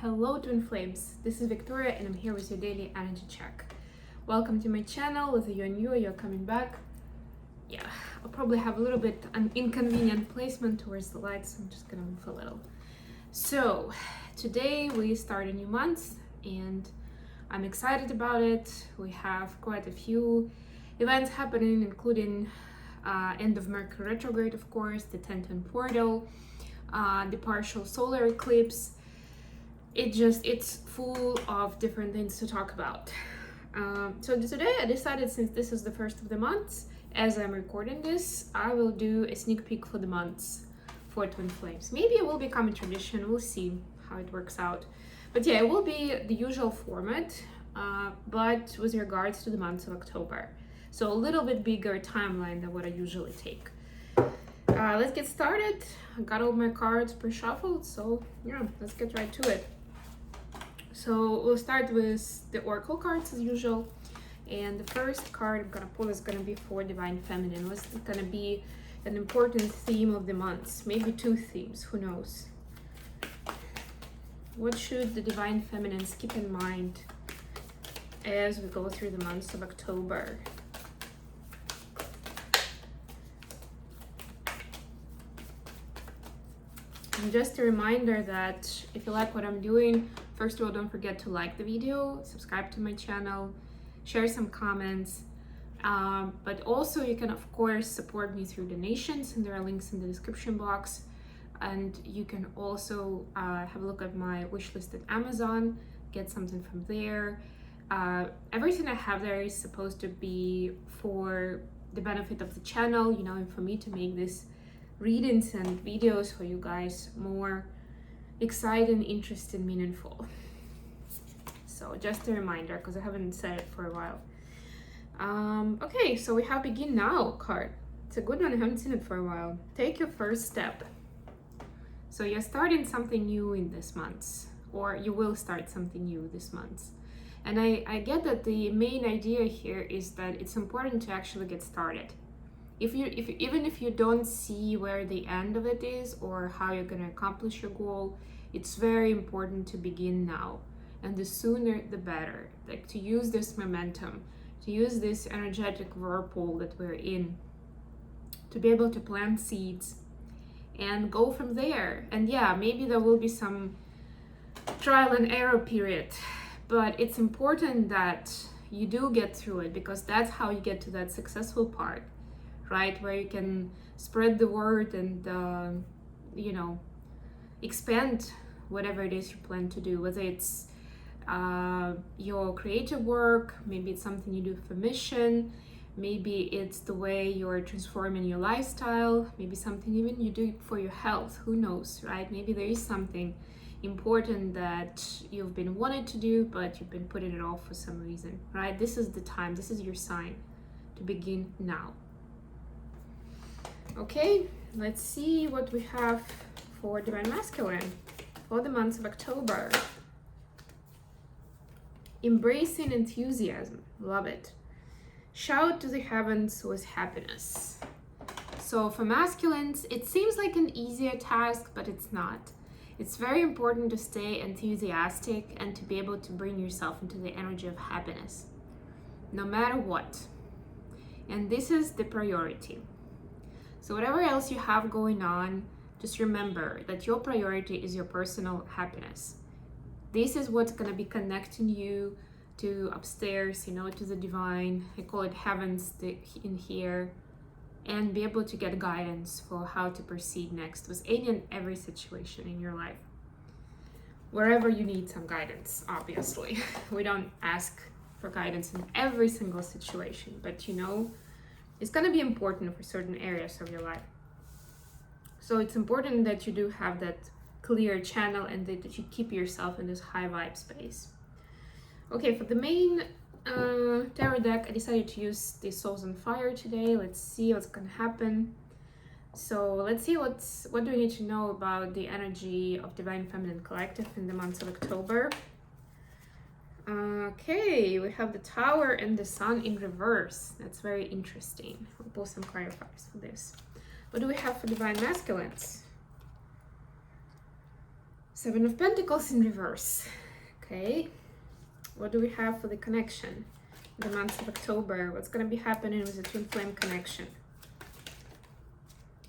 Hello twin flames, this is Victoria and I'm here with your daily energy check. Welcome to my channel. Whether you're new or you're coming back, I'll probably have a little bit an inconvenient placement towards the light, so I'm just gonna move a little. So today we start a new month and I'm excited about it. We have quite a few events happening, including end of Mercury retrograde, of course, the 10-10 portal, the partial solar eclipse. It's full of different things to talk about. So today I decided, since this is the first of the months, as I'm recording this, I will do a sneak peek for the months for twin flames. Maybe it will become a tradition, we'll see how it works out. But yeah, it will be the usual format, but with regards to the months of October. So a little bit bigger timeline than what I usually take. Let's get started. I got all my cards pre-shuffled, so yeah, let's get right to it. So we'll start with the oracle cards as usual. And the first card I'm gonna pull is gonna be for Divine Feminine. What's gonna be an important theme of the months? Maybe two themes, who knows? What should the Divine Feminines keep in mind as we go through the months of October? And just a reminder that if you like what I'm doing, first of all, don't forget to like the video, subscribe to my channel, share some comments, but also you can of course support me through donations, and there are links in the description box. And you can also have a look at my wish list at Amazon, get something from there. Everything I have there is supposed to be for the benefit of the channel, you know, and for me to make this readings and videos for you guys more exciting, interesting, meaningful. So just a reminder, because I haven't said it for a while. Okay, so we have Begin Now card. It's a good one, I haven't seen it for a while. Take your first step. So you're starting something new in this month, or you will start something new this month. And I get that the main idea here is that it's important to actually get started. Even if you don't see where the end of it is or how you're going to accomplish your goal, it's very important to begin now. And the sooner the better. Like, to use this momentum, to use this energetic whirlpool that we're in, to be able to plant seeds and go from there. And yeah, maybe there will be some trial and error period, but it's important that you do get through it, because that's how you get to that successful part, right? Where you can spread the word and, expand whatever it is you plan to do, whether it's your creative work, maybe it's something you do for mission, maybe it's the way you're transforming your lifestyle, maybe something even you do for your health, who knows, right? Maybe there is something important that you've been wanting to do, but you've been putting it off for some reason, right? This is the time, this is your sign to begin now. Okay, let's see what we have for Divine Masculine for the months of October. Embracing enthusiasm, love it. Shout to the heavens with happiness. So for masculines, it seems like an easier task, but it's not. It's very important to stay enthusiastic and to be able to bring yourself into the energy of happiness, no matter what. And this is the priority. So whatever else you have going on, just remember that your priority is your personal happiness. This is what's going to be connecting you to upstairs, to the divine. I call it heavens in here, and be able to get guidance for how to proceed next with any and every situation in your life. Wherever you need some guidance, obviously. We don't ask for guidance in every single situation, but it's going to be important for certain areas of your life. So it's important that you do have that clear channel and that you keep yourself in this high vibe space. Okay, for the main tarot deck, I decided to use the Souls on Fire today. Let's see what's going to happen. So let's see what do we need to know about the energy of Divine Feminine Collective in the months of October. Okay, we have the Tower and the Sun in reverse. That's very interesting. I'll pull some clarifiers for this. What do we have for Divine Masculines? Seven of Pentacles in reverse. Okay, what do we have for the connection? The month of October, what's going to be happening with the twin flame connection?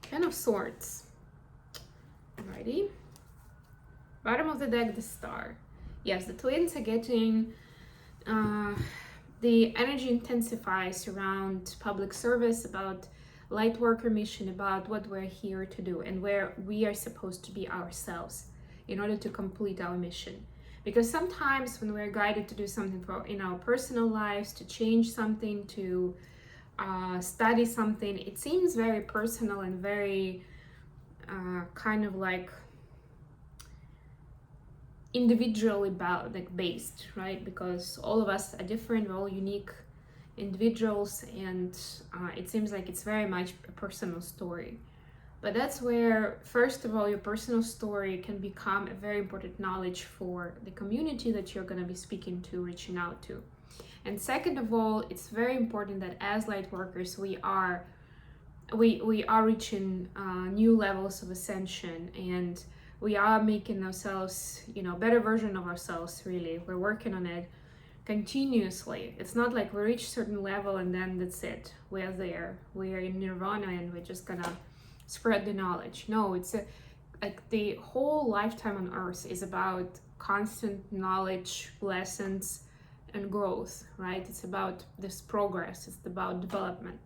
Ten of Swords. Alrighty. Bottom of the deck, the Star. Yes, the twins are getting, the energy intensifies around public service, about light worker mission, about what we're here to do and where we are supposed to be ourselves in order to complete our mission. Because sometimes when we're guided to do something in our personal lives, to change something, to study something, it seems very personal and very kind of like individually based, right? Because all of us are different, we're all unique individuals, and it seems like it's very much a personal story. But that's where, first of all, your personal story can become a very important knowledge for the community that you're going to be speaking to, reaching out to. And second of all, it's very important that as light workers, we are reaching new levels of ascension, and we are making ourselves, better version of ourselves, really. We're working on it continuously. It's not like we reach a certain level and then that's it. We're there. We are in nirvana and we're just gonna spread the knowledge. No, it's like the whole lifetime on earth is about constant knowledge, lessons, and growth, right? It's about this progress, it's about development.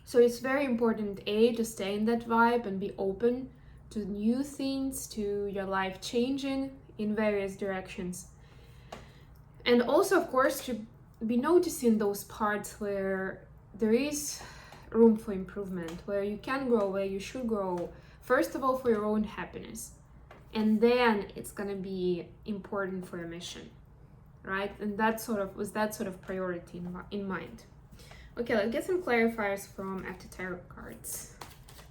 So it's very important, to stay in that vibe and be open to new things, to your life changing in various directions. And also, of course, to be noticing those parts where there is room for improvement, where you can grow, where you should grow, first of all for your own happiness, and then it's going to be important for your mission, right? And that sort of priority in mind. Okay, let's get some clarifiers from after tarot cards.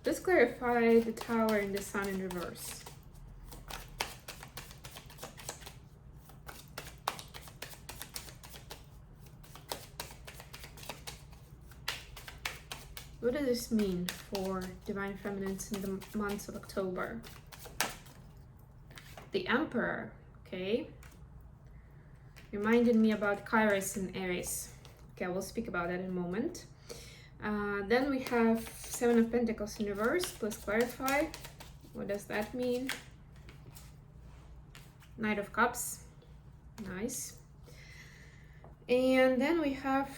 Let's clarify the Tower and the Sun in reverse. What does this mean for Divine Feminines in the months of October? The Emperor, okay. Reminded me about Kairos and Aries. Okay, we'll speak about that in a moment. Then we have Seven of Pentacles in reverse. Please clarify. What does that mean? Knight of Cups. Nice. And then we have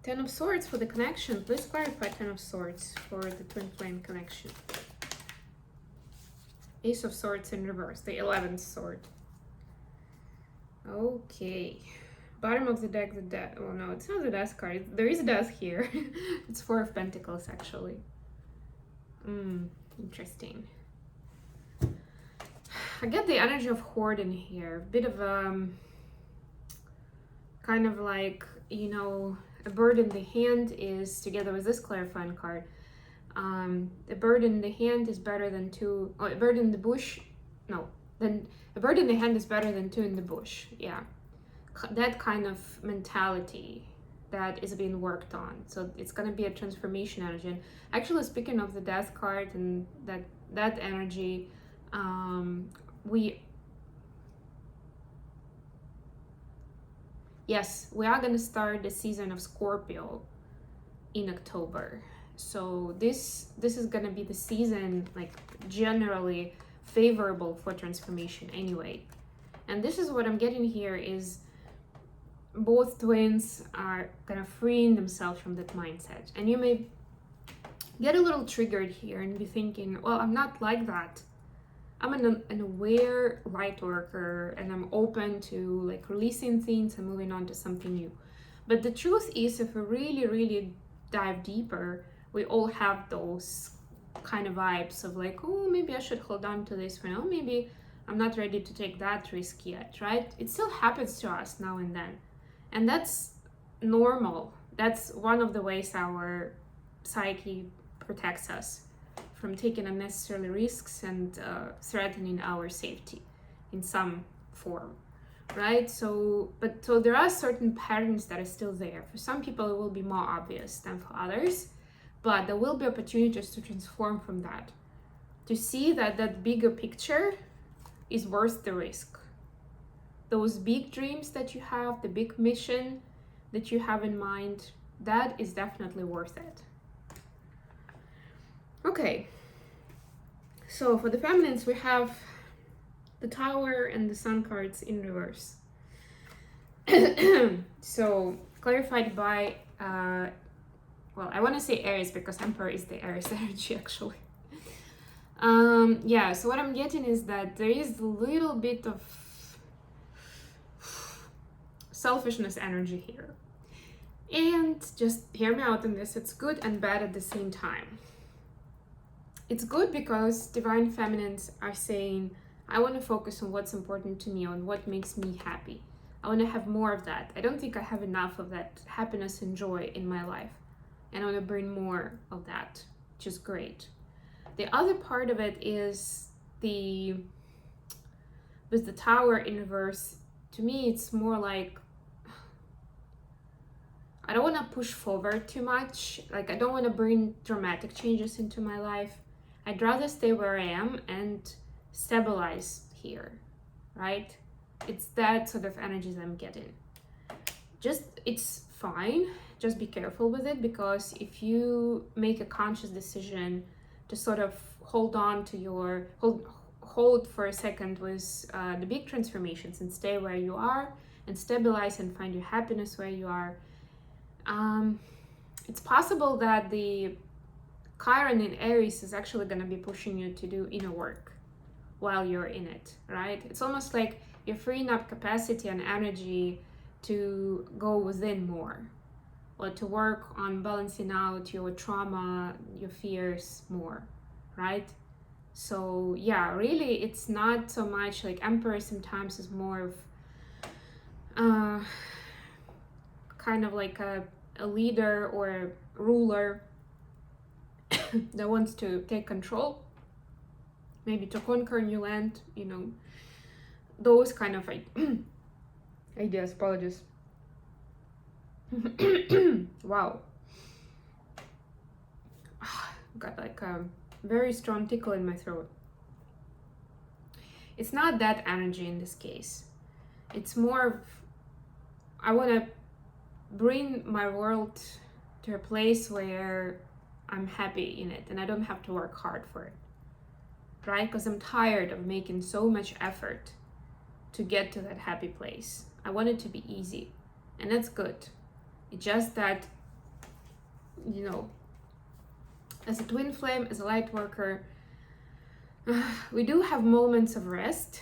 Ten of Swords for the connection. Please clarify Ten of Swords for the twin flame connection. Ace of Swords in reverse, the 11th sword. Okay. Bottom of the deck, the death. Oh no, it's not the death card. There is a death here. It's Four of Pentacles, actually. Interesting. I get the energy of hoard in here. A bit of kind of like, a bird in the hand is, together with this clarifying card, a bird in the hand is better than two, a bird in the bush, then a bird in the hand is better than two in the bush. Yeah, that kind of mentality that is being worked on. So it's going to be a transformation energy. And actually, speaking of the death card and that energy, we are going to start the season of Scorpio in October. So this is going to be the season, like, generally favorable for transformation anyway. And this is what I'm getting here is both twins are kind of freeing themselves from that mindset. And you may get a little triggered here and be thinking, well, I'm not like that. I'm an aware light worker and I'm open to like releasing things and moving on to something new. But the truth is, if we really, really dive deeper, we all have those kind of vibes of like, oh, maybe I should hold on to this for now. Maybe I'm not ready to take that risk yet, right? It still happens to us now and then. And that's normal. That's one of the ways our psyche protects us from taking unnecessary risks and threatening our safety in some form, right? So there are certain patterns that are still there. For some people, it will be more obvious than for others, but there will be opportunities to transform from that, to see that that bigger picture is worth the risk. Those big dreams that you have, the big mission that you have in mind, that is definitely worth it. Okay, so for the feminines, we have the Tower and the Sun cards in reverse. So clarified by, well, I want to say Aries because Emperor is the Aries energy actually. Yeah, so what I'm getting is that there is a little bit of selfishness energy here. And just hear me out on this, it's good and bad at the same time. It's good because divine feminines are saying, I want to focus on what's important to me, on what makes me happy. I want to have more of that. I don't think I have enough of that happiness and joy in my life. And I want to bring more of that, which is great. The other part of it is with the Tower in reverse, to me, it's more like, I don't want to push forward too much. Like, I don't want to bring dramatic changes into my life. I'd rather stay where I am and stabilize here, right? It's that sort of energies I'm getting. It's fine. Just be careful with it, because if you make a conscious decision to sort of hold on to your, hold for a second with the big transformations and stay where you are and stabilize and find your happiness where you are, it's possible that the Chiron in Aries is actually going to be pushing you to do inner work while you're in it, right? It's almost like you're freeing up capacity and energy to go within more, or to work on balancing out your trauma, your fears more, right? So yeah, really, it's not so much like Emperor sometimes is more of kind of like a leader or a ruler that wants to take control, maybe to conquer new land, you know, those kind of ideas. Apologies. Wow. Got like a very strong tickle in my throat. It's not that energy in this case. It's more of, I want to bring my world to a place where I'm happy in it and I don't have to work hard for it, right? Because I'm tired of making so much effort to get to that happy place. I want it to be easy, and that's good. It's just that, you know, as a twin flame, as a light worker, we do have moments of rest,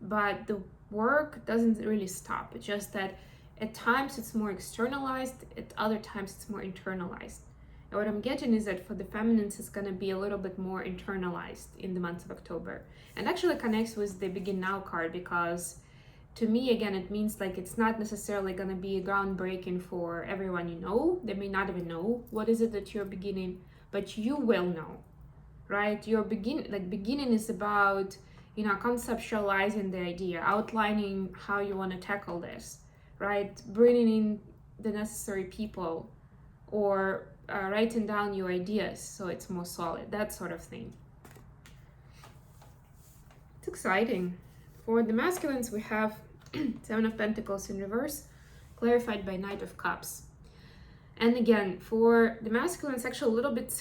but the work doesn't really stop. It's just that at times it's more externalized, at other times it's more internalized. And what I'm getting is that for the feminines, it's going to be a little bit more internalized in the month of October. And actually connects with the Begin Now card, because to me, again, it means like it's not necessarily going to be groundbreaking for everyone you know. They may not even know what is it that you're beginning, but you will know, right? Your beginning is about, you know, conceptualizing the idea, outlining how you want to tackle this, right? Bringing in the necessary people, or writing down your ideas so it's more solid, that sort of thing. It's exciting. For the masculines, we have Seven of Pentacles in reverse, clarified by Knight of Cups. And again, for the masculines, actually a little bit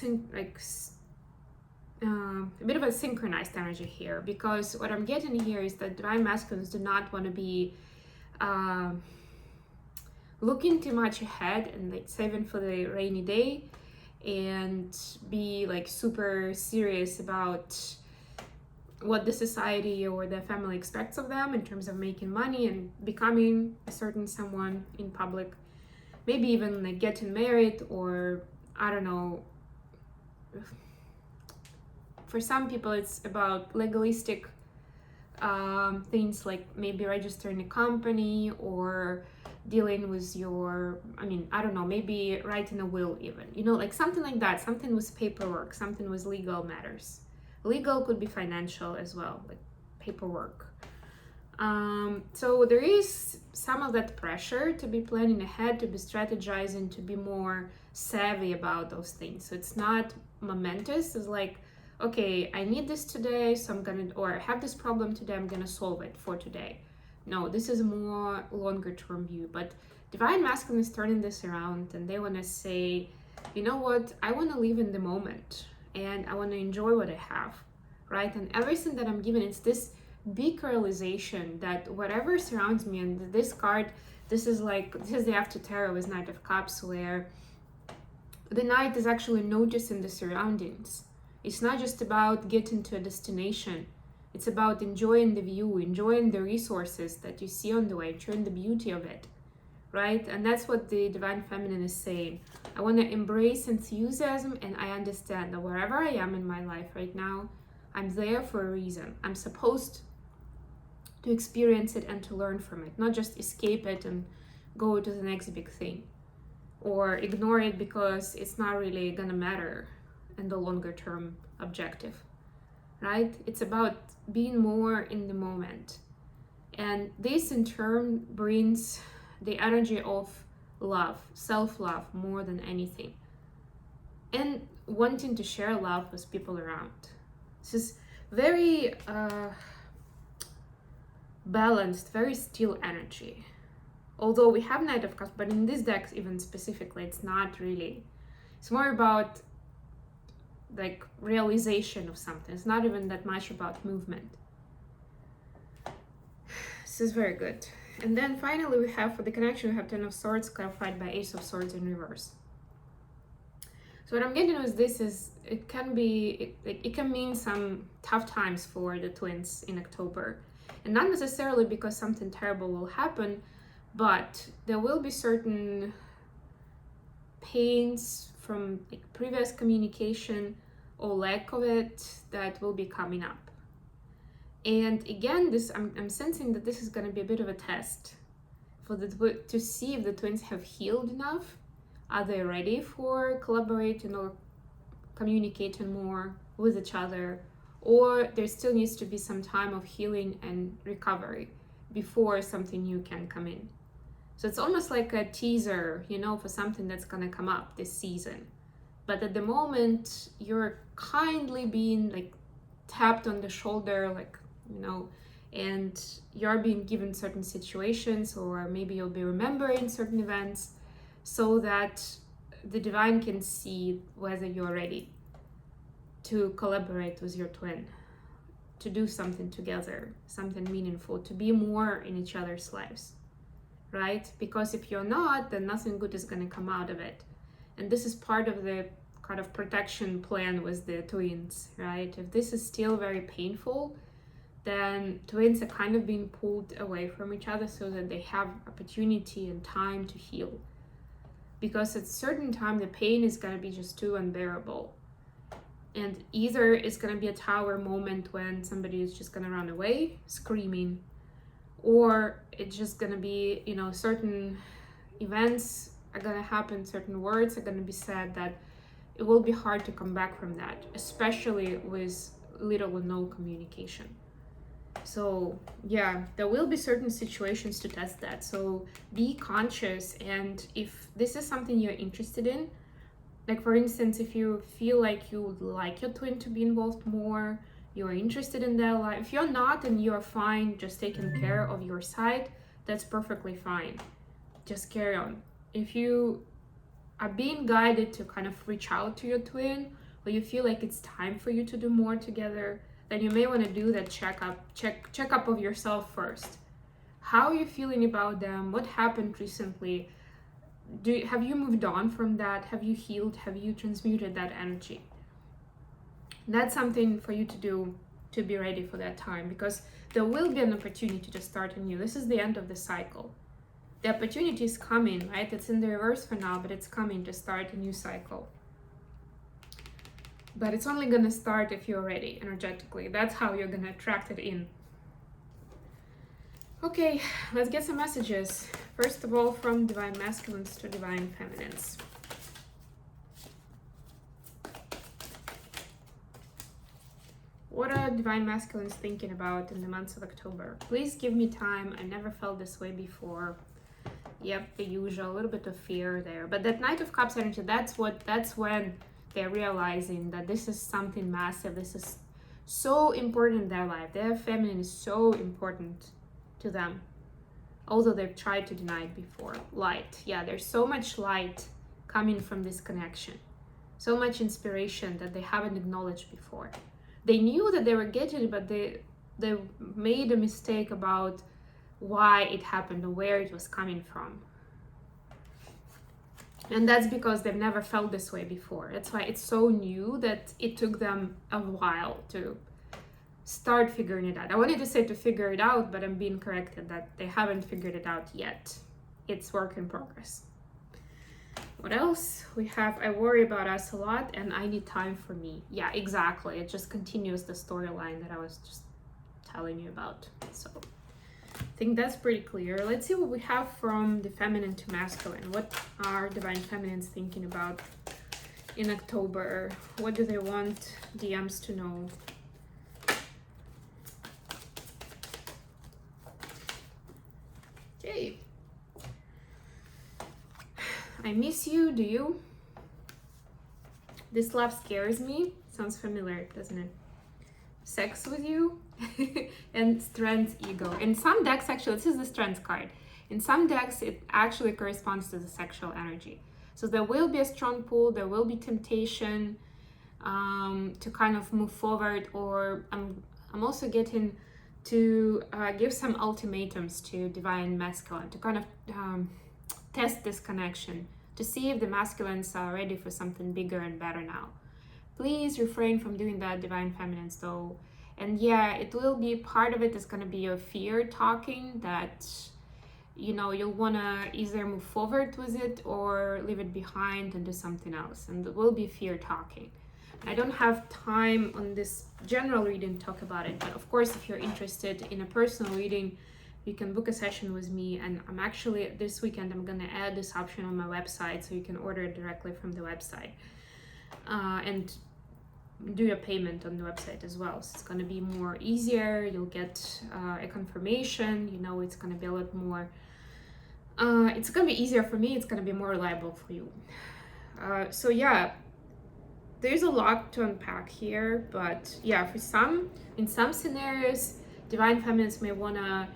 a bit of a synchronized energy here, because what I'm getting here is that divine masculines do not want to be looking too much ahead and like saving for the rainy day and be like super serious about what the society or the family expects of them in terms of making money and becoming a certain someone in public, maybe even like getting married, or I don't know, for some people it's about legalistic things, like maybe registering a company or dealing with your, I don't know, maybe writing a will even, you know, like something like that, something with paperwork, something with legal matters. Legal could be financial as well, like paperwork. So there is some of that pressure to be planning ahead, to be strategizing, to be more savvy about those things. So it's not momentous, it's like okay, I need this today, so I'm gonna, or I have this problem today, I'm gonna solve it for today. No, this is a more longer term view. But divine masculine is turning this around, and they want to say, you know what, I want to live in the moment and I want to enjoy what I have, right? And everything that I'm given, it's this big realization that whatever surrounds me, and this card, this is the after tarot with Knight of Cups, where the knight is actually noticing the surroundings. It's not just about getting to a destination. It's about enjoying the view, enjoying the resources that you see on the way, enjoying the beauty of it, right? And that's what the Divine Feminine is saying. I want to embrace enthusiasm, and I understand that wherever I am in my life right now, I'm there for a reason. I'm supposed to experience it and to learn from it, not just escape it and go to the next big thing, or ignore it because it's not really gonna matter in the longer term objective, right? It's about being more in the moment. And this in turn brings the energy of love, self-love more than anything. And wanting to share love with people around. This is very balanced, very still energy. Although we have Knight of Cups, but in this deck even specifically, it's not really. It's more about like realization of something. It's not even that much about movement. This is very good. And then finally we have, for the connection, we have Ten of Swords clarified by Ace of Swords in reverse. So what I'm getting with this is, it can mean some tough times for the twins in October. And not necessarily because something terrible will happen, but there will be certain pains from previous communication or lack of it that will be coming up. And again, I'm sensing that this is going to be a bit of a test for to see if the twins have healed enough. Are they ready for collaborating or communicating more with each other? Or there still needs to be some time of healing and recovery before something new can come in. So it's almost like a teaser, for something that's gonna come up this season. But at the moment, you're kindly being tapped on the shoulder, and you're being given certain situations, or maybe you'll be remembering certain events, so that the divine can see whether you're ready to collaborate with your twin, to do something together, something meaningful, to be more in each other's lives, right? Because if you're not, then nothing good is going to come out of it. And this is part of the kind of protection plan with the twins, right? If this is still very painful, then twins are kind of being pulled away from each other so that they have opportunity and time to heal. Because at a certain time, the pain is going to be just too unbearable. And either it's going to be a tower moment when somebody is just going to run away screaming, or it's just going to be, certain events are going to happen, certain words are going to be said that it will be hard to come back from that, especially with little or no communication. So yeah, there will be certain situations to test that. So be conscious, and if this is something you're interested in, for instance, if you feel like you would like your twin to be involved more, you're interested in their life. If you're not and you're fine just taking care of your side, that's perfectly fine. Just carry on. If you are being guided to kind of reach out to your twin, or you feel like it's time for you to do more together, then you may want to do that checkup of yourself first. How are you feeling about them? What happened recently? Have you moved on from that? Have you healed? Have you transmuted that energy? That's something for you to do to be ready for that time, because there will be an opportunity to start anew. This is the end of the cycle. The opportunity is coming, right? It's in the reverse for now, but it's coming to start a new cycle. But it's only going to start if you're ready energetically. That's how you're going to attract it in. Okay, let's get some messages. First of all, from Divine Masculines to Divine Feminines. What are Divine Masculines thinking about in the months of October? Please give me time. I never felt this way before. Yep, the usual, a little bit of fear there. But that Knight of Cups energy, that's when they're realizing that this is something massive. This is so important in their life. Their feminine is so important to them, although they've tried to deny it before. Light, yeah, there's so much light coming from this connection, so much inspiration that they haven't acknowledged before. They knew that they were getting it, but they made a mistake about why it happened or where it was coming from. And that's because they've never felt this way before. That's why it's so new that it took them a while to start figuring it out. I wanted to say to figure it out, but I'm being corrected that they haven't figured it out yet. It's work in progress. What else? We have, I worry about us a lot and I need time for me. Yeah, exactly. It just continues the storyline that I was just telling you about. So I think that's pretty clear. Let's see what we have from the feminine to masculine. What are divine feminines thinking about in October? What do they want DMs to know? Okay. I miss you, do you? This love scares me. Sounds familiar, doesn't it? Sex with you and strength, ego. In some decks, actually, this is the strength card. In some decks, it actually corresponds to the sexual energy. So there will be a strong pull, there will be temptation to kind of move forward, or I'm also getting to give some ultimatums to divine masculine, to kind of test this connection, to see if the masculines are ready for something bigger and better now. Please refrain from doing that, divine feminines, though. And yeah, it will be, part of it is going to be your fear talking, that you know, you'll want to either move forward with it or leave it behind and do something else, and there will be fear talking. I don't have time on this general reading to talk about it, but of course, if you're interested in a personal reading, you can book a session with me. And I'm actually, this weekend, I'm going to add this option on my website, so you can order it directly from the website and do your payment on the website as well. So it's going to be more easier. You'll get a confirmation, you know, it's going to be a lot more, it's going to be easier for me. It's going to be more reliable for you. So yeah, there's a lot to unpack here, but yeah, for some, in some scenarios, divine feminines may want to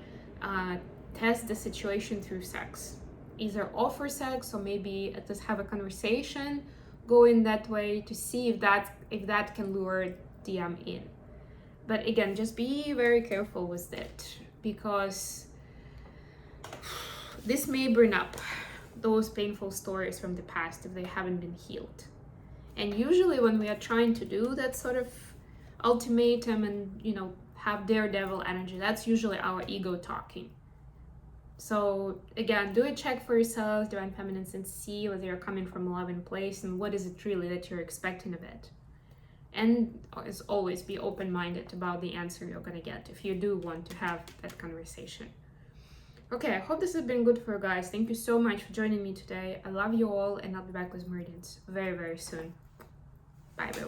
test the situation through sex, either offer sex or maybe just have a conversation going that way to see if that can lure DM in. But again, just be very careful with it, because this may bring up those painful stories from the past if they haven't been healed. And usually when we are trying to do that sort of ultimatum and, you know, have daredevil energy, that's usually our ego talking. So again, do a check for yourselves, divine feminines, and see whether you're coming from a loving place and what is it really that you're expecting of it. And as always, be open-minded about the answer you're going to get if you do want to have that conversation. Okay, I hope this has been good for you guys. Thank you so much for joining me today. I love you all, and I'll be back with Meridians very, very soon. Bye, everyone.